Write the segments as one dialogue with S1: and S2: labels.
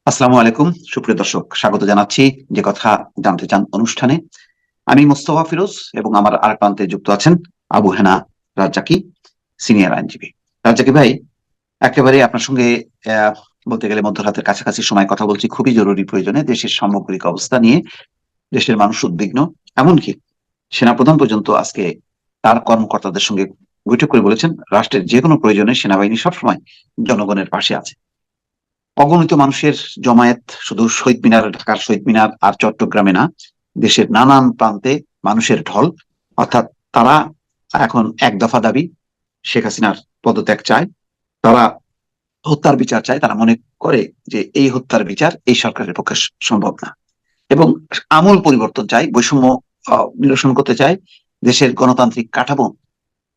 S1: আসসালামু আলাইকুম সুপ্রিয় দর্শক, স্বাগত জানাচ্ছি যে কথা জানতে চান অনুষ্ঠানে। আমি মোস্তফা ফিরোজ এবং আমার আরেক প্রান্তে যুক্ত আছেন আবু হেনা রাজ্জাকি, সিনিয়র আইনজীবী। রাজ্জাকি ভাই, একেবারে আপনার সঙ্গে আহ, বলতে গেলে মধ্যরাতের কাছাকাছি সময় কথা বলছি, খুবই জরুরি প্রয়োজনে। দেশের সামগ্রিক অবস্থা নিয়ে দেশের মানুষ উদ্বিগ্ন, এমনকি সেনাপ্রধান পর্যন্ত আজকে তার কর্মকর্তাদের সঙ্গে বৈঠক করে বলেছেন রাষ্ট্রের যে কোনো প্রয়োজনে সেনাবাহিনী সবসময় জনগণের পাশে আছে। অগণিত মানুষের জমায়েত, শুধু শহীদ মিনার, ঢাকার শহীদ মিনার আর চট্টগ্রামে না, দেশের নানান প্রান্তে মানুষের ঢল। অর্থাৎ তারা এখন এক দফা দাবি, শেখ হাসিনার পদত্যাগ চায়, তারা হত্যার বিচার চায়। তারা মনে করে যে এই হত্যার বিচার এই সরকারের পক্ষে সম্ভব না, এবং আমূল পরিবর্তন চায়, বৈষম্য নিরসন করতে চায়, দেশের গণতান্ত্রিক কাঠামো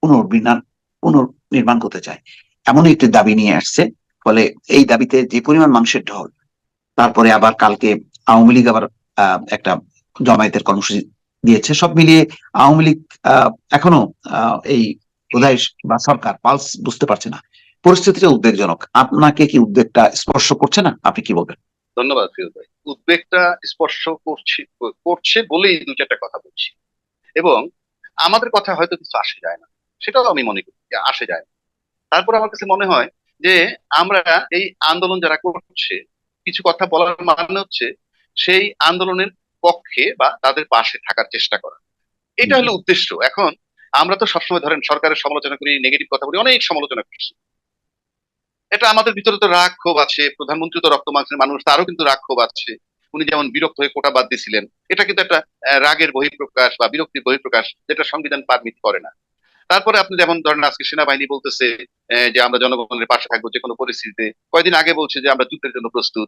S1: পুনর্বিন্যাস পুনর্নির্মাণ করতে চায়। এমন একটি দাবি নিয়ে আসছে। ফলে এই দাবিতে যে পরিমাণ মানুষের ঢল, তারপরে আবার কালকে আওয়ামী লীগ আবার একটা জমায়েতের কর্মসূচি দিয়েছে। সব মিলিয়ে আওয়ামী লীগ এখনো এই বোধহয় বা সরকার পালস বুঝতে পারছে না। পরিস্থিতিটা উদ্বেগজনক। আপনাকে কি উদ্বেগটা স্পর্শ করছে না? আপনি কি বলবেন?
S2: ধন্যবাদ ফিরোজ ভাই। উদ্বেগটা স্পর্শ করছে বলেই দু চারটা কথা বলছি। এবং আমাদের কথা হয়তো কিছু আসে যায় না, সেটাও আমি মনে করি যে আসে যায় না। তারপর আমার কাছে মনে হয় যে আমরা এই আন্দোলন যারা করছে, কিছু কথা বলার মানে হচ্ছে সেই আন্দোলনের পক্ষে বা তাদের পাশে থাকার চেষ্টা করা। এটা হলো উদ্দেশ্য। এখন আমরা তো সবসময় ধরেন সরকারের সমালোচনা করি, নেগেটিভ কথা বলি, অনেক সমালোচনা করছি। এটা আমাদের ভিতরে তো রাগ ক্ষোভ আছে, প্রধানমন্ত্রী তো রক্ত মাংসের মানুষ, তারও কিন্তু রাগ ক্ষোভ আছে। উনি যেমন বিরক্ত হয়ে কোটা বাদ দিয়েছিলেন, এটা কিন্তু একটা রাগের বহিঃপ্রকাশ বা বিরক্তির বহিঃপ্রকাশ, যেটা সংবিধান পারমিট করে না। তারপরে আপনি যেমন ধরেন আজকে সেনাবাহিনী বলতেছে যে আমরা জনগণের পাশে থাকবো যে কোনো পরিস্থিতিতে, কয়েকদিন আগে বলছে যে আমরা যুদ্ধের জন্য প্রস্তুত।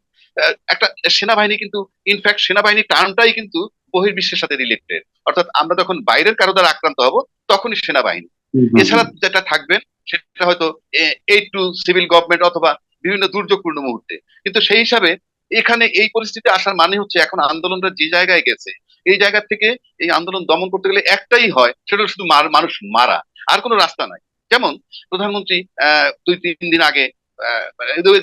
S2: একটা সেনাবাহিনী কিন্তু, ইনফ্যাক্ট সেনাবাহিনী টার্মটাই কিন্তু বহির্বিশ্বের সাথে রিলেটেড। অর্থাৎ আমরা যখন বাইরের কারো দ্বারা আক্রান্ত হব, তখনই সেনাবাহিনী।
S1: হুম, হুম,
S2: এছাড়া
S1: হুম।
S2: যেটা থাকবেন সেটা হয়তো এইড টু সিভিল গভর্নমেন্ট অথবা বিভিন্ন দুর্যোগপূর্ণ মুহূর্তে। কিন্তু সেই হিসাবে এখানে এই পরিস্থিতি আসার মানে হচ্ছে এখন আন্দোলনটা যে জায়গায় গেছে, এই জায়গা থেকে এই আন্দোলন দমন করতে গেলে একটাই হয়, সেটা হলো শুধু মানুষ মারা। আর কোনো রাস্তা নাই। যেমন প্রধানমন্ত্রী 2-3 দিন আগে,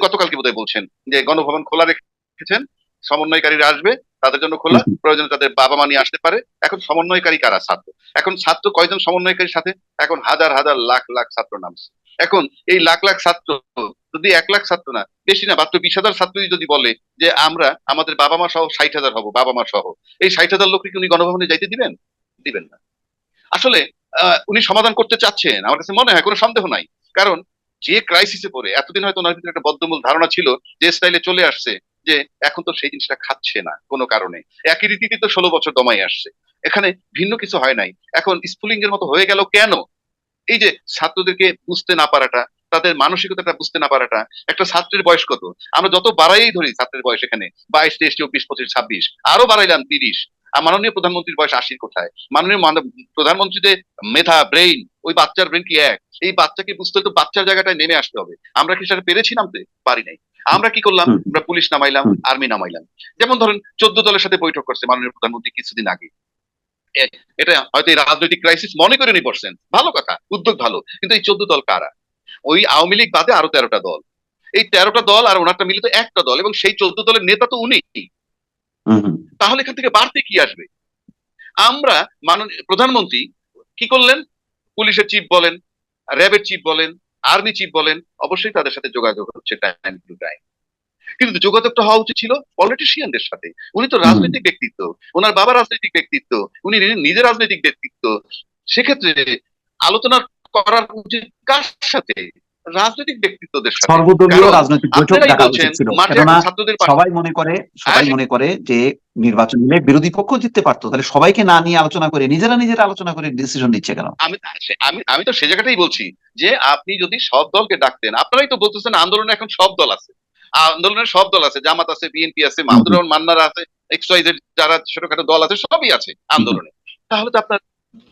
S2: গতকালকে বোধহয় বলছেন যে গণভবন খোলা রেখেছেন, সমন্বয়কারীরা আসবে, তাদের জন্য খোলা,
S1: হুম, হুম,
S2: প্রয়োজনে তাদের বাবা মা নিয়ে আসতে পারে। এখন সমন্বয়কারী কারা? ছাত্র। এখন ছাত্র কয়জন সমন্বয়কারীর সাথে? এখন হাজার হাজার লাখ লাখ ছাত্র নামছে। এখন এই লাখ লাখ ছাত্র, যদি 1 লাখ ছাত্র না, বেশি না, মাত্র 20,000 ছাত্রই যদি বলে যে আমরা আমাদের বাবা মা সহ 60,000 হবো, বাবা মা সহ, এই 60,000 লোককে কি উনি গণভবনে যাইতে দিবেন? দিবেন না। আসলে উনি সমাধান করতে চাচ্ছেন, আমার কাছে মনে হয়, কোনো সন্দেহ নাই। কারণ যে ক্রাইসিসে পড়ে এতদিন হয়তো ওনার ভিতরে একটা বদ্ধমূল ধারণা ছিল, যে স্টাইলে চলে আসছে, যে এখন তো সেই জিনিসটা খাচ্ছে না কোনো কারণে। একই রীতিতে তো 16 বছর দমাই আসছে। এখানে ভিন্ন কিছু হয় নাই। এখন স্ফুলিঙ্গের এর মতো হয়ে গেল কেন? এই যে ছাত্রদেরকে বুঝতে না পারাটা, তাদের মানসিকতাটা বুঝতে না পারাটা। একটা ছাত্রের বয়স কত? আমরা যত বাড়াই ধরি ছাত্রের বয়স, এখানে 22, 23, 24, 25, 26, আরো বাড়াইলাম 30। আর মাননীয় প্রধানমন্ত্রীর বয়স 80 কোথায়? মাননীয় প্রধানমন্ত্রী যে মেধা, ব্রেইন, ওই বাচ্চার ব্রেইন কি এক? এই বাচ্চাকে বুঝতে হলে তো বাচ্চার জায়গাটায় নেমে আসতে হবে। আমরা কি সেটা পেরেছি নামতে? পারি নাই। আমরা কি করলাম?
S1: হুম,
S2: আমরা পুলিশ নামাইলাম,
S1: হুম,
S2: আর্মি নামাইলাম। যেমন ধরেন 14 দলের সাথে বৈঠক করছে মাননীয় প্রধানমন্ত্রী কিছুদিন আগে। এটা হয়তো এই রাজনৈতিক ক্রাইসিস মনে করে নিবসছেন, ভালো কথা, উদ্যোগ ভালো, কিন্তু এই 14 দল কারা? ওই আওয়ামী লীগ বাদে আরো 13টা দল। এই 13টা দল আর ওনারটা মিলে তো একটা দল, এবং সেই 14 দলের নেতা তো উনি।
S1: হুম, হুম।
S2: তাহলে এখান থেকে বাড়তে কি আসবে? আমরা মাননীয় প্রধানমন্ত্রী কি করলেন? পুলিশের চিফ বলেন, র্যাবের চিফ বলেন, আর্মি চিফ বলেন, অবশ্যই তাদের সাথে যোগাযোগ হচ্ছে টাইম টু টাইম। কিন্তু যোগাযোগটা হওয়া উচিত ছিল পলিটিশিয়ানদের সাথে। উনি তো
S1: হুম।
S2: রাজনৈতিক ব্যক্তিত্ব, ওনার বাবা রাজনৈতিক ব্যক্তিত্ব, উনি নিজে রাজনৈতিক ব্যক্তিত্ব। সেক্ষেত্রে আলোচনা করার উচিত কার সাথে? রাজনৈতিক ব্যক্তিত্বদের সাথে।
S1: সর্বদলীয়
S2: কারণ
S1: রাজনৈতিক বৈঠক
S2: আপনারাই
S1: ডাকা
S2: বলছেন
S1: উচিত ছিল,
S2: মাঠে
S1: কেননা
S2: এখন ছাত্রদের পাশে।
S1: সবাই মনে করে
S2: হ্যাঁ,
S1: সবাই মনে করে যে নির্বাচন নিলে বিরোধী পক্ষ জিততে পারতো। তাহলে সবাইকে না নিয়ে আলোচনা করে নিজেরা নিজেরা আলোচনা করে ডিসিশন নিচ্ছে কেন?
S2: আমি আমি আমি তো সে জায়গাটাই বলছি যে আপনি যদি সব দলকে ডাকতেন, আপনারাই তো বলতেছেন আন্দোলনে এখন সব দল আছে। আন্দোলনের সব দল আছে, জামাত আছে, বিএনপি আছে,
S1: হুম,
S2: মাহমুদুর
S1: হুম,
S2: রহমান মান্নারা আছে, XYZ যারা ছোটখাটো দল আছে, সবই আছে
S1: হুম, হুম,
S2: আন্দোলনে। তাহলে তো আপনার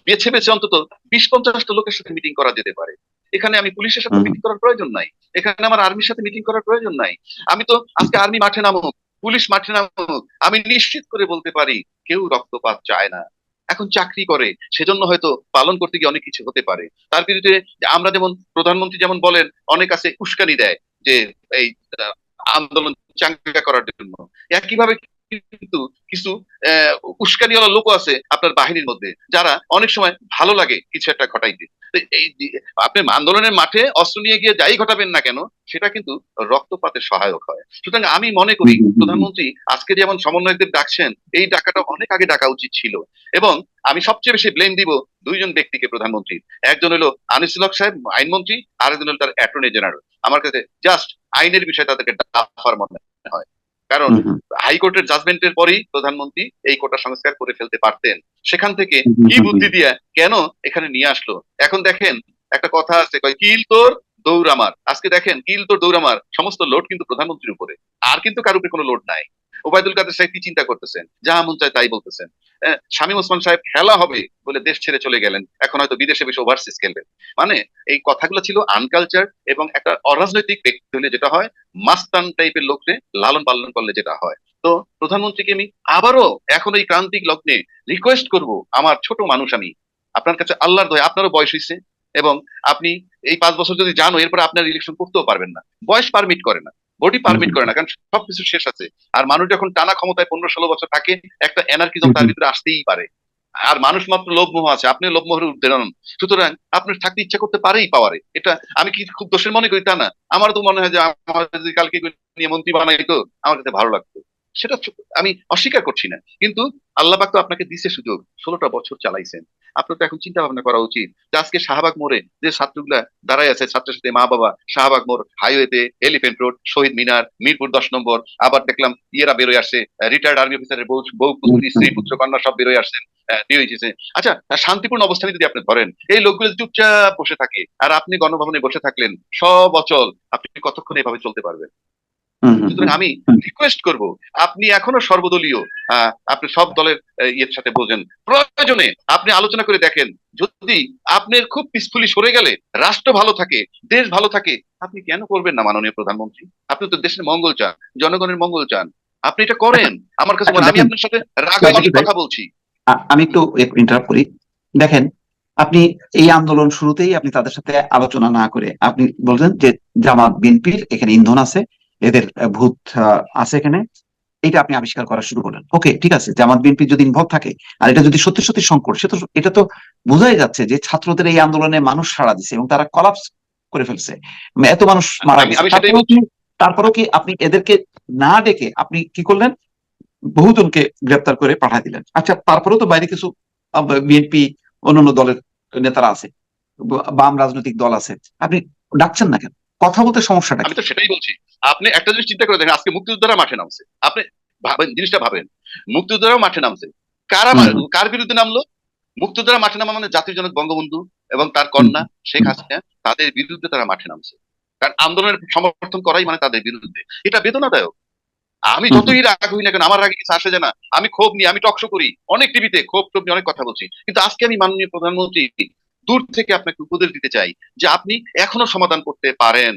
S2: বেছে বেছে অন্তত 20-50টা লোকের সাথে মিটিং করা যেতে পারে। এখানে আমি পুলিশের সাথে
S1: হুম, হুম।
S2: মিটিং করার প্রয়োজন নাই, এখানে আমার আর্মির সাথে মিটিং করার প্রয়োজন নাই। আমি তো আজকে আর্মি মাঠে নামুক, পুলিশ মাঠে নামুক, আমি নিশ্চিত করে বলতে পারি কেউ রক্তপাত চায় না। এখন চাকরি করে, সেজন্য হয়তো পালন করতে গিয়ে অনেক কিছু হতে পারে। তার বিরুদ্ধে আমরা যেমন, প্রধানমন্ত্রী যেমন বলেন, অনেক আছে উস্কানি দেয় যে এই আন্দোলন চাঙ্গা করার জন্য। একইভাবে কিন্তু কিছু উস্কানিওয়ালা লোকও আছে আপনার বাহিনীর মধ্যে, যারা অনেক সময় ভালো লাগে কিছু একটা ঘটাইতে। তো এই আপনি আন্দোলনের মাঠে অস্ত্র নিয়ে গিয়ে যাই ঘটাবেন না কেন, সেটা কিন্তু রক্তপাতের সহায়ক হয়। সুতরাং আমি মনে করি প্রধানমন্ত্রী আজকে যেমন সমন্বয়কদের ডাকছেন, এই ডাকাটা অনেক আগে ডাকা উচিত ছিল। এবং আমি সবচেয়ে বেশি ব্লেম দিব দুইজন ব্যক্তিকে প্রধানমন্ত্রী। একজন হলো আনিসুল হক সাহেব আইনমন্ত্রী, আরেকজন হলো তার অ্যাটর্নি জেনারেল। আমার কাছে জাস্ট আইনের বিষয়ে তাদেরকে ডাফার মনে হয়। কারণ হাইকোর্টের জাজমেন্টের পরেই প্রধানমন্ত্রী এই কোটা সংস্কার করে ফেলতে পারতেন। সেখান থেকে কি বুদ্ধি দিয়া কেন এখানে নিয়ে আসলো? এখন দেখেন, একটা কথা আছে, কয় কিল তোর দৌড় আমার। আজকে দেখেন, কিল তোর দৌড় আমার সমস্ত লোড কিন্তু প্রধানমন্ত্রীর উপরে, আর কিন্তু কারোর উপরে কোনো লোড নাই। ওবায়দুল কাদের সাহেব কি চিন্তা করতেছেন? যা মন চায় তাই বলতেছেন। শামীম ওসমান সাহেব খেলা হবে বলে দেশ ছেড়ে চলে গেলেন, এখন হয়তো বিদেশে বেশি ওভারসিজ খেলবেন। মানে এই কথাগুলো ছিল আনকালচার, এবং একটা অরাজনৈতিক ব্যক্তি হলে যেটা হয়, মাস্তান টাইপের লোককে লালন পালন করলে যেটা হয়। তো প্রধানমন্ত্রীকে আমি আবারও এখন এই ক্রান্তিক লগ্নে রিকোয়েস্ট করব, আমার ছোট মানুষ আমি, আপনার কাছে আল্লাহর দয়া, আপনারও বয়স হয়েছে, এবং আপনি এই 5 বছর যদি জানো, এরপরে আপনার ইলেকশন করতেও পারবেন না, বয়স পারমিট করে না, বডি পারমিট করে না, কারণ সবকিছু শেষ আছে। আর মানুষ যখন টানা ক্ষমতায় 15-16 বছর থাকে, একটা এনার্কিজম তার ভিতরে আসতেই পারে। আর মানুষ মাত্র লোভমোহ আছে, আপনি লোভমোহের ঊর্ধ্বে নন। সুতরাং আপনার থাকতে ইচ্ছা করতে পারেই পাওয়ারে, এটা আমি কি খুব দোষের মনে করি তা না। আমারও তো মনে হয় যে আমার যদি কালকে নিয়ে মন্ত্রী বানাইতো, আমার কাছে ভালো লাগতো। সেটা আমি অস্বীকার করছি না, কিন্তু আল্লাহ পাক তো আপনাকে দিছে সুযোগ, 16টা বছর চালাইছেন। আপনার তো এখন চিন্তা ভাবনা করা উচিত যে আজকে শাহবাগ মোড়ে যে ছাত্রগুলা দাঁড়ায় আছে, ছাত্রের সাথে মা বাবা, শাহবাগ মোড়, হাইওয়েতে, এলিফেন্ট রোড, শহীদ মিনার, মিরপুর 10 নম্বর, আবার দেখলাম ইয়েরা বেরোয় আসছে, রিটায়ার্ড আর্মি অফিসারের বউ বউ পুত্র স্ত্রী পুত্র কন্যা সব বেরোয় আসছেন, বিয়ে হয়েছে। আচ্ছা, শান্তিপূর্ণ অবস্থানে যদি আপনি ধরেন, এই লোকগুলো চুপচাপ বসে থাকে, আর আপনি গণভবনে বসে থাকলেন সব অচল, আপনি কতক্ষণ এভাবে চলতে পারবেন? সুতরাং আমি রিকোয়েস্ট করব, আপনি এখনো সর্বদলীয়, আপনি সব দলের ইয়ের সাথে বোঝেন, প্রয়োজনে আপনি আলোচনা করে দেখেন, যদি আপনার খুব পিসফুলি সরে গেলে রাষ্ট্র ভালো থাকে, দেশ ভালো থাকে, আপনি কেন করবেন না মাননীয় প্রধানমন্ত্রী? আপনি তো দেশের মঙ্গল চান, জনগণের মঙ্গল চান, আপনি এটা করেন। আমার কাছে আমি আপনার সাথে রাগান্বিত কথা বলছি।
S1: আমি একটু ইন্টারাপ্ট করি। দেখেন, আপনি এই আন্দোলন শুরুতেই আপনি তাদের সাথে আলোচনা না করে আপনি বলছেন যে জামাত বিএনপির এখানে ইন্ধন আছে, এদের ভূত আছে এখানে, এটা আপনি আবিষ্কার করা শুরু করলেন। ওকে, ঠিক আছে, জামাত বিএনপি যদি ইনভলভ থাকে আর এটা যদি সত্যি সত্যি সংকট, সে তো এটা তো বোঝাই যাচ্ছে যে ছাত্রদের এই আন্দোলনে মানুষ সাড়া দিছে এবং তারা কলাপস করে ফেলছে, এত মানুষ মারা গেছে। তারপরেও কি আপনি এদেরকে না ডেকে আপনি কি করলেন? বহুজনকে গ্রেপ্তার করে পাঠিয়ে দিলেন। আচ্ছা, তারপরেও তো বাইরে কিছু বিএনপি অন্যান্য দলের নেতারা আছে, বাম রাজনৈতিক দল আছে, আপনি ডাকছেন না কেন? কথা বলতে সমস্যাটা
S2: আমি
S1: কি?
S2: তো সেটাই বলছি। আপনি একটা জিনিস চিন্তা করে দেখেন, আজকে মুক্তিযোদ্ধারা মাঠে নামছে, আপনি ভাবেন, জিনিসটা ভাবেন, মুক্তিযোদ্ধারাও মাঠে নামছে, কারা কার বিরুদ্ধে নামলো? মুক্তিযোদ্ধারা মাঠে নামা মানে জাতির জনক বঙ্গবন্ধু এবং তার কন্যা শেখ হাসিনা, তাদের বিরুদ্ধে তারা মাঠে নামছে। কারণ আন্দোলনের সমর্থন করাই মানে তাদের বিরুদ্ধে, এটা বেদনাদায়ক। আমি যতই রাগ হই না কেন, আমার রাগে কিছু আসে যায় না। আমি ক্ষোভ নিয়ে, আমি টকশো করি অনেক টিভিতে, ক্ষোভ টোভ নিয়ে অনেক কথা বলছি, কিন্তু আজকে আমি মাননীয় প্রধানমন্ত্রী দূর থেকে আপনাকে উপদেশ দিতে চাই যে আপনি এখনো সমাধান করতে পারেন।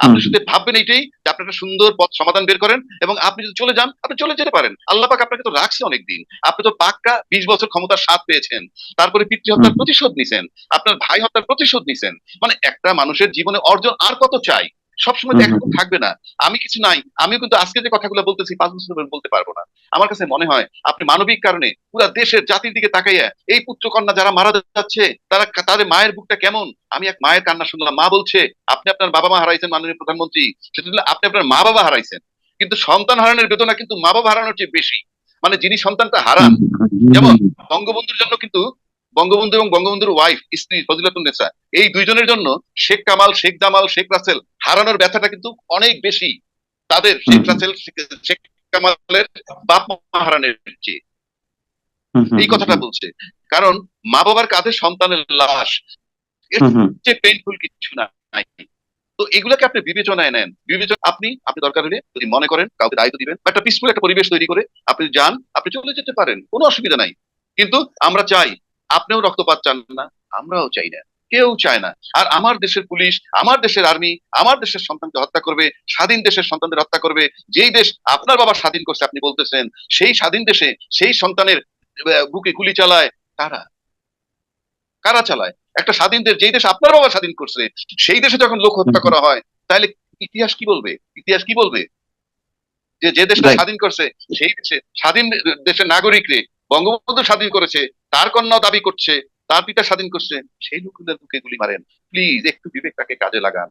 S2: আপনি শুধু ভাববেন এইটাই যে আপনি একটা সুন্দর পথ সমাধান বের করেন, এবং আপনি যদি চলে যান, আপনি চলে যেতে পারেন। আল্লাহ পাক আপনাকে তো রাখছে অনেকদিন, আপনি তো পাক্কা 20 বছর ক্ষমতার স্বাদ পেয়েছেন, তারপরে পিতৃ হত্যার প্রতিশোধ নিছেন, আপনার ভাই হত্যার প্রতিশোধ নিছেন। মানে একটা মানুষের জীবনে অর্জন আর কত চাই? সবসময় তো একরকম থাকবে না। আমি কিছু নাই, আমিও কিন্তু আজকে যে কথাগুলো বলতেছি 5 বছর পরে বলতে পারবো না। আমার কাছে মনে হয় আপনি মানবিক কারণে পুরা দেশের জাতির দিকে তাকাইয়া, এই পুত্র কন্যা যারা মারা যাচ্ছে, তারা তাদের মায়ের বুকটা কেমন, আমি এক মায়ের কান্না শুনলাম, মা বলছে আপনি আপনার বাবা মা হারাইছেন মাননীয় প্রধানমন্ত্রী, সেটা হলো আপনি আপনার মা বাবা হারাইছেন, কিন্তু সন্তান হারানোর বেদনা কিন্তু মা বাবা হারানোর চেয়ে বেশি। মানে যিনি সন্তানটা হারান, যেমন বঙ্গবন্ধুর জন্য কিন্তু, বঙ্গবন্ধু এবং বঙ্গবন্ধুর ওয়াইফ স্ত্রী ফজিলাতুন্নেসা, এই দুইজনের জন্য শেখ কামাল, শেখ জামাল, শেখ রাসেল হারানোর ব্যথাটা কিন্তু অনেক বেশি তাদের, শেখ রাসেল, শেখ কামালের বাপ মা হারানোর চেয়ে। এই কথাটা বলছে, কারণ মা বাবার কাঁধে সন্তানের লাশ, এর চেয়ে পেইনফুল কিছু নাই। তো এগুলোকে আপনি বিবেচনায় নেন, আপনি আপনি দরকার হলে যদি মনে করেন কাউকে দায়িত্ব দিবেন, একটা পিসফুল একটা পরিবেশ তৈরি করে আপনি যান, আপনি চলে যেতে পারেন, কোনো অসুবিধা নাই। কিন্তু আমরা চাই, আপনিও রক্তপাত চান না, আমরাও চাই না, কেউ চায় না। আর আমার দেশের পুলিশ, আমার দেশের আর্মি, আমার দেশের সন্তানকে হত্যা করবে, স্বাধীন দেশের সন্তানদের হত্যা করবে, যেই দেশ আপনার বাবা স্বাধীন করছে আপনি বলতেছেন, সেই স্বাধীন দেশে সেই সন্তানের বুকে গুলি চালায় কারা? কারা চালায়? একটা স্বাধীন দেশ, যেই দেশ আপনার বাবা স্বাধীন করছে, সেই দেশে যখন লোক হত্যা করা হয়, তাহলে ইতিহাস কি বলবে? ইতিহাস কি বলবে? যে যে দেশটা
S1: রাইট।
S2: স্বাধীন করছে সেই দেশে স্বাধীন দেশের নাগরিকরে বঙ্গবন্ধু স্বাধীন করেছে, তার কন্যাও দাবি করছে তার পিতা স্বাধীন করছে, সেই লোকদের বুকে গুলি মারেন। প্লিজ একটু বিবেকটাকে কাজে লাগান।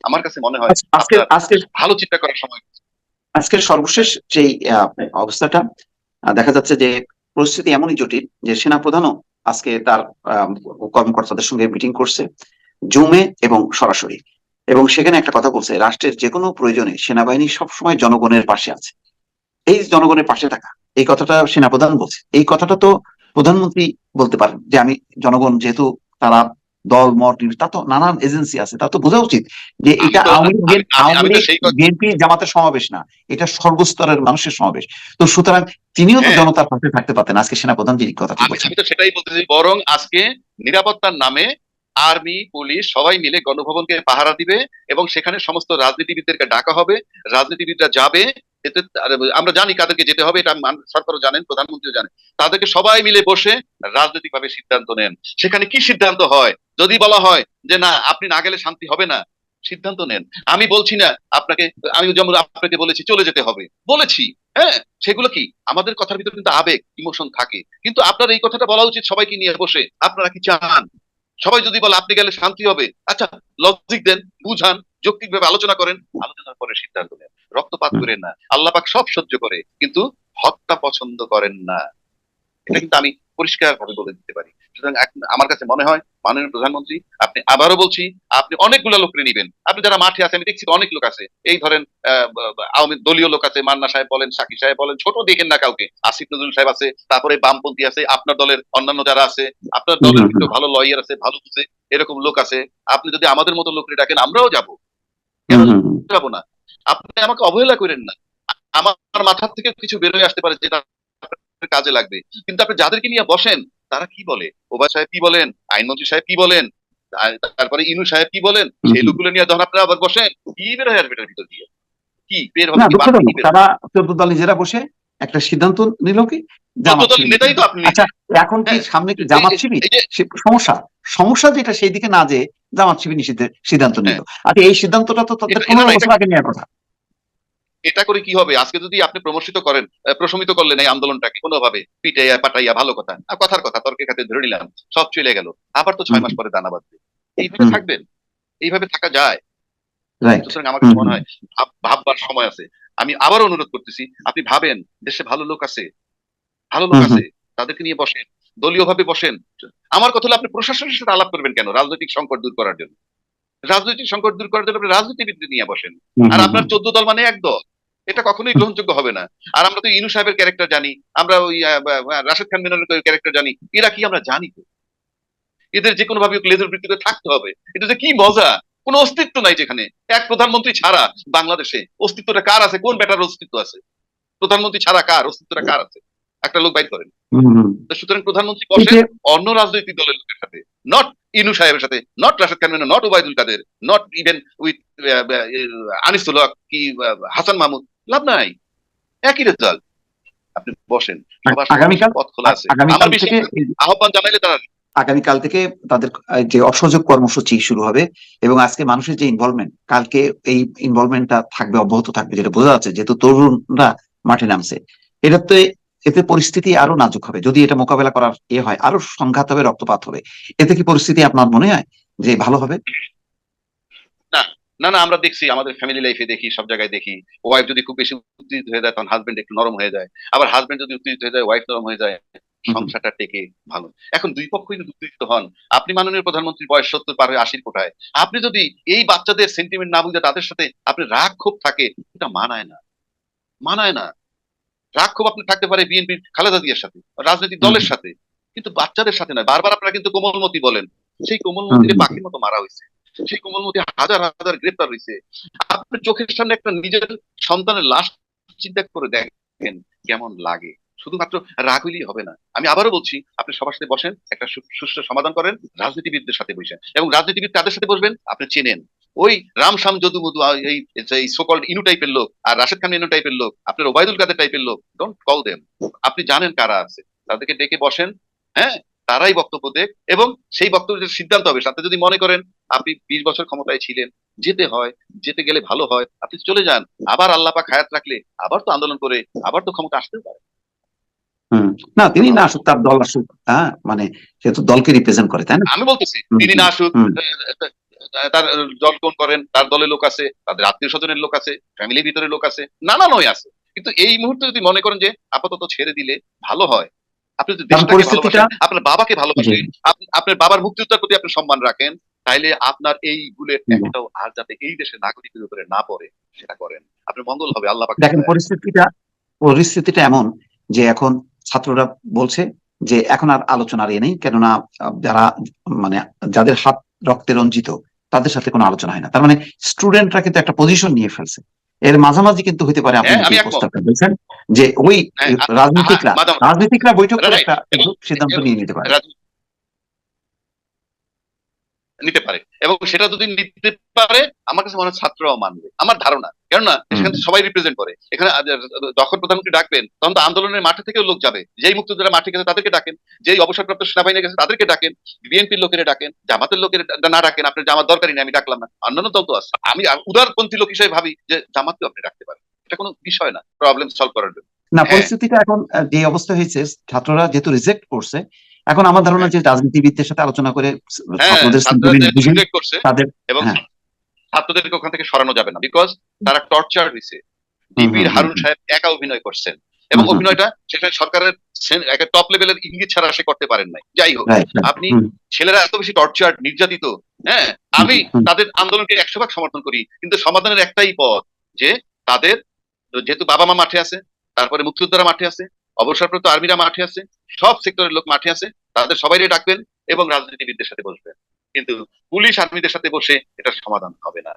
S2: আমার কাছে মনে হয়
S1: আজকের
S2: আপনার
S1: আজকের
S2: ভালো চিন্তা করার সময়।
S1: আজকের সর্বশেষ যেই অবস্থাটা দেখা যাচ্ছে যে পরিস্থিতি এমনই জটিল যে সেনাপ্রধানও আজকে তার আহ, কর্মকর্তাদের সঙ্গে মিটিং করছে জুমে এবং সরাসরি, এবং সেখানে একটা কথা বলছে, রাষ্ট্রের যে কোনো প্রয়োজনে সেনাবাহিনী সবসময় জনগণের পাশে আছে। এই জনগণের পাশে থাকা, এই কথাটা সেনাপ্রধান বলছে। এই কথাটা তো প্রধানমন্ত্রী বলতে পারেন যে আমি জনগণ, যেহেতু তারা দল মত তা তো নানান এজেন্সি আছে, তা তো বোঝা উচিত যে
S2: আমি
S1: এটা
S2: তো
S1: আওয়ামী লীগ
S2: আমি তো সেই
S1: বিএনপি জামাতের সমাবেশ না, এটা সর্বস্তরের মানুষের সমাবেশ। তো সুতরাং তিনিও তো
S2: হ্যাঁ,
S1: জনতার পাশে থাকতে পারতেন, আজকে সেনাপ্রধান যে কথাটি
S2: আমি
S1: বলছেন।
S2: আমি তো সেটাই বলতেছি, বরং আজকে নিরাপত্তার নামে আর্মি পুলিশ সবাই মিলে গণভবনকে পাহারা দিবে এবং সেখানে সমস্ত রাজনীতিবিদদেরকে ডাকা হবে, রাজনীতিবিদরা যাবে। এতে আমরা জানি কাদেরকে যেতে হবে, এটা সরকারও জানেন, প্রধানমন্ত্রীও জানেন। তাদেরকে সবাই মিলে বসে রাজনৈতিক ভাবে সিদ্ধান্ত নেন। সেখানে কি সিদ্ধান্ত হয়, যদি বলা হয় যে না আপনি না গেলে শান্তি হবে না, সিদ্ধান্ত নেন। আমি বলছি না আপনাকে, আমি যেমন আপনাকে বলেছি চলে যেতে হবে, বলেছি, হ্যাঁ, সেগুলো কি আমাদের কথার ভিতরে কিন্তু আবেগ ইমোশন থাকে, কিন্তু আপনার এই কথাটা বলা উচিত সবাইকে নিয়ে বসে, আপনারা কি চান? সবাই যদি বলে আপনি গেলে শান্তি হবে, আচ্ছা লজিক দেন, বুঝান, যৌক্তিক ভাবে আলোচনা করেন, আলোচনার পরে সিদ্ধান্ত নেন। রক্তপাত
S1: হুম,
S2: করেন না, আল্লাহ পাক সব সহ্য করে, কিন্তু হত্যা পছন্দ করেন না। এটা কিন্তু আমি পরিষ্কার ভাবে বলে দিতে পারি। সুতরাং আমার কাছে মনে হয় মাননীয় প্রধানমন্ত্রী, আপনি, আবারও বলছি, আপনি অনেকগুলো লোককে নিবেন। আপনি যারা মাঠে আছে, আমি দেখছি অনেক লোক আছে, এই ধরেন আওয়ামী দলীয় লোক আছে, মান্না সাহেব বলেন, সাকি সাহেব বলেন, ছোট দেখেন না কাউকে, আসিফ নজরুল সাহেব আছে, তারপরে বামপন্থী আছে, আপনার দলের অন্যান্য যারা আছে, আপনার
S1: হুম,
S2: দলের
S1: হুম, হুম,
S2: ভিতরে ভালো লয়ার আছে, ভালো বুঝে এরকম লোক আছে। আপনি যদি আমাদের মতো লোককে ডাকেন আমরাও যাব, কেন
S1: হুম, হুম, হুম।
S2: যাবো না? আপনি আমাকে অবহেলা করেন না। আমার মাথা থেকে কিছু বেরোয় আসতে পারে যেটা আপনার কাজে লাগবে, কিন্তু আপনি যাদেরকে নিয়ে বসেন তারা কি বলে, ওবায়দ সাহেব কি বলেন, আইনমন্ত্রী সাহেব কি বলেন, আর তারপরে ইনু সাহেব কি বলেন,
S1: হুম,
S2: সেই
S1: হুম।
S2: লোকগুলো নিয়ে যখন আপনারা আবার বসেন, কি বের হয়ে আসবে এটার ভিতর দিয়ে? কি বের হবে,
S1: না,
S2: কি বাড়তি কি
S1: দুঃখজনক,
S2: বের হবে?
S1: তারা 14 দল নিজেরা বসে একটা সিদ্ধান্ত নিল কি
S2: চোদ্দ
S1: জামাত
S2: দলের
S1: শিবির
S2: নেতাই
S1: নিষিদ্ধ।
S2: তো আপনি
S1: আচ্ছা,
S2: নিজে।
S1: এখন কি
S2: হ্যাঁ,
S1: সামনে কি
S2: এই
S1: জামাত
S2: এই-
S1: শিবির?
S2: এই যে,
S1: সে সমস্যা, সমস্যা যেটা সেই দিকে না যে জামাত শিবির নিষিদ্ধের সিদ্ধান্ত নিল।
S2: হ্যাঁ,
S1: আচ্ছা, এই সিদ্ধান্তটা তো তাদের
S2: না
S1: 15
S2: না,
S1: বছর আগে নেওয়ার কথা।
S2: এটা করে কি হবে? আজকে যদি আপনি প্রমোশিত করেন, প্রশমিত করলেন এই আন্দোলনটাকে কোনোভাবে পিটাইয়া পাটাইয়া, ভালো কথা, কথার কথা, তর্কের খাতে ধরে নিলাম, সব চলে গেল, আবার তো
S1: হুম,
S2: 6 মাস পরে দানা বাঁধবে। এইভাবে
S1: হুম,
S2: থাকবেন? এইভাবে থাকা যায়?
S1: রাইট।
S2: সুতরাং আমার
S1: হুম,
S2: কাছে মনে
S1: হুম,
S2: হয় ভাববার সময় আছে। আমি আবারও অনুরোধ করতেছি, আপনি ভাবেন, দেশে ভালো লোক আছে, ভালো লোক
S1: হুম, হুম,
S2: আছে, তাদেরকে নিয়ে বসেন, দলীয় ভাবে বসেন। আমার কথা হলো আপনি প্রশাসনের সাথে আলাপ করবেন কেন রাজনৈতিক সংকট দূর করার জন্য? রাজনৈতিক সংকট দূর করার জন্য আপনি রাজনীতিবিদদের নিয়ে বসেন।
S1: হুম,
S2: আর
S1: হুম,
S2: আপনার
S1: হুম,
S2: 14 দল মানে এক দল, এটা কখনোই গ্রহণযোগ্য হবে না। আর আমরা তো ইনু সাহেবের ক্যারেক্টার জানি, আমরা ওই রাশেদ খান মেননের ক্যারেক্টার জানি, এরা কি আমরা জানি তো। এদের যে কোনো ভাবে লেজুর ভিত্তিতে থাকতে হবে। এটা যে কি মজা, কোনো অস্তিত্ব নাই যেখানে, এক প্রধানমন্ত্রী ছাড়া বাংলাদেশে অস্তিত্বটা কার আছে? কোন বেটার অস্তিত্ব আছে? প্রধানমন্ত্রী ছাড়া কার অস্তিত্বটা কার আছে? একটা লোক বাইর করেন।
S1: হুম, হুম।
S2: তো সুতরাং প্রধানমন্ত্রী
S1: এই
S2: বসেন
S1: যে
S2: অন্য রাজনৈতিক দলের লোকের সাথে, নট ইনু সাহেবের সাথে, not Rashed Khan Menon, not Obaidul Quader, not even with Anisul Haque কি হাসান মাহমুদ, লাভ নাই, একই রেজাল্ট। আপনি বসেন, সবার সামনে
S1: আগামীকাল
S2: পথ খোলা আছে,
S1: আগামীকাল
S2: আমার
S1: থেকে
S2: বিশ্বাস আছে আহ্বান জানাইলে তারা।
S1: আগামীকাল থেকে তাদের যে অসহযোগ কর্মসূচি শুরু হবে, এবং আজকে মানুষের যে ইনভলভমেন্ট, কালকে এই ইনভলভমেন্টটা থাকবে, অব্যাহত থাকবে, যেটা বোঝা যাচ্ছে, যেহেতু তরুণরা মাঠে নামছে। এটাতে এতে পরিস্থিতি আরো নাজুক হবে, যদি এটা মোকাবেলা করার হয়, আরো সংঘাত হবে, রক্তপাত হবে। এতে কি পরিস্থিতি আপনার মনে হয় যে ভালো হবে?
S2: না না না, আমরা দেখছি আমাদের ফ্যামিলি লাইফে, দেখি সব জায়গায় দেখি, ওয়াইফ যদি খুব বেশি উত্তেজিত হয়ে যায় তখন হাজবেন্ড একটু নরম হয়ে যায়, আবার হাজবেন্ড যদি উত্তেজিত হয়ে যায় ওয়াইফ নরম হয়ে যায়,
S1: হুম, হুম,
S2: সংসারটা টেকে ভালো। এখন দুই পক্ষই যদি উত্তেজিত হন, আপনি মাননীয় প্রধানমন্ত্রীর বয়স 70 পার হয়ে 80 কোঠায়, আপনি যদি এই বাচ্চাদের সেন্টিমেন্ট না বুঝে তাদের সাথে আপনি রাগ ক্ষোভ থাকে, এটা মানায় না, মানায় না। রাগ ক্ষোভ আপনি থাকতে পারে বিএনপির খালেদা জিয়ার সাথে, রাজনৈতিক
S1: হুম,
S2: দলের সাথে, কিন্তু বাচ্চাদের সাথে নয়। বারবার আপনারা কিন্তু কোমলমতি বলেন, সেই
S1: হুম,
S2: কোমলমতিরে
S1: হুম,
S2: পাখির মতো মারা হয়েছে, সেই কোমলমতি হাজার হাজার গ্রেপ্তার হয়েছে। আপনার চোখের সামনে একটা নিজের সন্তানের লাশ চিন্তা করে দেখেন কেমন লাগে। শুধুমাত্র রাগ হইলেই হবে না, আমি আবারও বলছি, আপনি সবার সাথে বসেন, একটা সুষ্ঠু সমাধান করেন, রাজনীতিবিদদের সাথে বসেন, এবং রাজনীতিবিদ তাদের সাথে বসবেন আপনি চেনেন, ওই রামশ্যাম যদু মধু এই সোকল্ড ইনু টাইপের লোক আর রাশেদ খান ইনু টাইপের লোক, আপনার ওবায়দুল কাদের টাইপের লোক, ডোন্ট কল দেম। আপনি জানেন কারা আছে, তাদেরকে ডেকে বসেন, হ্যাঁ, তারাই বক্তব্য দেখ, এবং সেই বক্তব্যের সিদ্ধান্ত হবে। সাথে যদি মনে করেন আপনি 20 বছর ক্ষমতায় ছিলেন, যেতে হয়, যেতে গেলে ভালো হয়, আপনি চলে যান। আবার আল্লাহ পাক হায়াত রাখলে আবার তো আন্দোলন করে আবার তো ক্ষমতা আসতেও পারে।
S1: না, তিনি না
S2: আমার
S1: আসুক, তার দল আসুক, হ্যাঁ, মানে সে তো দলকে রিপ্রেজেন্ট করে, তাই না?
S2: আমি বলতেছি
S1: হুম,
S2: তিনি না আসুক,
S1: হুম,
S2: তার দল কোন করেন, তার দলের লোক আছে, তাদের আত্মীয় স্বজনের লোক আছে, ফ্যামিলির ভিতরে লোক আছে, নানানই আছে। কিন্তু এই মুহূর্তে যদি মনে করেন যে আপাতত ছেড়ে দিলে ভালো হয়, আপনি যদি
S1: কারণ
S2: দেশটাকে
S1: পরিস্থিতিটা,
S2: ভালোবাসেন, আপনার বাবাকে
S1: জি,
S2: ভালোবাসেন, আপনার বাবার মুক্তিযোদ্ধার প্রতি আপনি সম্মান রাখেন, তাইলে আপনার এই বুলেট
S1: হুম,
S2: একটাও আর যাতে এই দেশের নাগরিকের উপরে না পড়ে সেটা করেন। আপনার মঙ্গল হবে, আল্লাহ পাকের
S1: দেখেন
S2: দয়ায়।
S1: পরিস্থিতিটা এমন যে এখন ছাত্ররা বলছে যে এখন আর আলোচনার নেই, কেননা যারা মানে যাদের হাত রক্তে রঞ্জিত তাদের সাথে কোনো আলোচনা হয় না। তার মানে স্টুডেন্টরা কিন্তু একটা পজিশন নিয়ে ফেলছে। এর মাঝামাঝি কিন্তু হতে পারে, আপনি
S2: হ্যাঁ,
S1: যে
S2: আমি একমত।
S1: প্রস্তাবটা বলছেন, যে ওই
S2: হ্যাঁ,
S1: রাজনীতিকরা
S2: মাদাম
S1: রাজনীতিকরা বৈঠক করে
S2: রাইট।
S1: একটা
S2: এবং
S1: সিদ্ধান্ত
S2: এবং
S1: নিয়ে নিতে পারে।
S2: নিতে পারে, এবং সেটা যদি নিতে পারে আমার কাছে মনে হয় ছাত্ররাও মানবে, আমার ধারণা। কেননা
S1: হুম,
S2: সেখানে সবাই রিপ্রেজেন্ট করে। এখানে যখন প্রধানমন্ত্রী ডাকবেন তখন তো আন্দোলনের মাঠে থেকেও লোক যাবে। যেই মুক্তিযোদ্ধারা মাঠে গেছে তাদেরকে ডাকেন, যেই অবসরপ্রাপ্ত সেনাবাহিনী গেছে তাদেরকে ডাকেন, বিএনপির লোকেরা ডাকেন, জামাতের লোকের না ডাকেন, আপনার জামাত দরকারই নেই, আমি ডাকলাম না। অন্যান্য দল তো আছে। আমি উদারপন্থী লোক হিসেবে ভাবি যে জামাতকেও আপনি ডাকতে পারেন, এটা কোনো বিষয় না প্রবলেম সলভ করার জন্য।
S1: না,
S2: হ্যাঁ,
S1: পরিস্থিতিটা এখন যে অবস্থা হয়েছে, ছাত্ররা যেহেতু রিজেক্ট করছে, এখন আমার ধারণা
S2: হ্যাঁ,
S1: যে রাজনীতিবিদদের সাথে আলোচনা করে
S2: হ্যাঁ,
S1: ছাত্রদের
S2: ছাত্ররা
S1: সেন্টিমেন্ট
S2: যেহেতু
S1: বুঝে
S2: রিজেক্ট করছে,
S1: তাদের,
S2: এবং
S1: হ্যাঁ,
S2: ছাত্রদেরকে ওখান থেকে সরানো যাবে না, বিকজ তারা টর্চার হয়েছে।
S1: হুম, হুম,
S2: ডিপির
S1: হুম,
S2: হারুন সাহেব একা অভিনয় করছেন, এবং
S1: হুম, হুম,
S2: অভিনয়টা সেখানে সরকারের একটা টপ লেভেলের ইঙ্গিত ছাড়া সে করতে পারেন নাই। যাই হোক,
S1: রাইট,
S2: আপনি
S1: হুম,
S2: ছেলেরা এত বেশি টর্চার নির্যাতিত, হ্যাঁ,
S1: হুম,
S2: আমি
S1: হুম,
S2: তাদের আন্দোলনকে 100 ভাগ সমর্থন করি, কিন্তু সমাধানের একটাই পথ, যে তাদের যেহেতু বাবা মা মাঠে আছে, তারপরে মুক্তিযোদ্ধারা মাঠে আছে, অবসরপ্রাপ্ত আর্মিরা মাঠে আছে, সব সেক্টরের লোক মাঠে আছে, তাদের সবাই ডাকবেন এবং রাজনীতিবিদদের সাথে বসবেন। কিন্তু পুলিশ আর্মিদের সাথে বসে এটার সমাধান হবে না।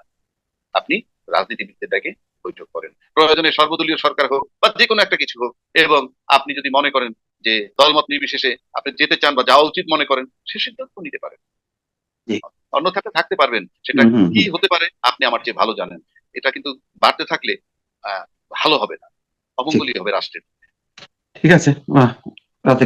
S2: আপনি রাজনীতিবিদদের ডেকে বৈঠক করেন, প্রয়োজনে সর্বদলীয় সরকার হোক বা যে কোনো একটা কিছু হোক, এবং আপনি যদি মনে করেন যে দলমত নির্বিশেষে আপনি যেতে চান বা যাওয়া উচিত মনে করেন, সে সিদ্ধান্ত নিতে পারেন।
S1: জি,
S2: অন্যথাতে থাকতে পারবেন, সেটা
S1: হুম, হুম,
S2: কি
S1: হুম,
S2: হতে পারে আপনি আমার চেয়ে ভালো জানেন। এটা কিন্তু বাড়তে থাকলে ভালো হবে না,
S1: ঠিক
S2: অমঙ্গলই হবে রাষ্ট্রের।
S1: ঠিক আছে। রাতে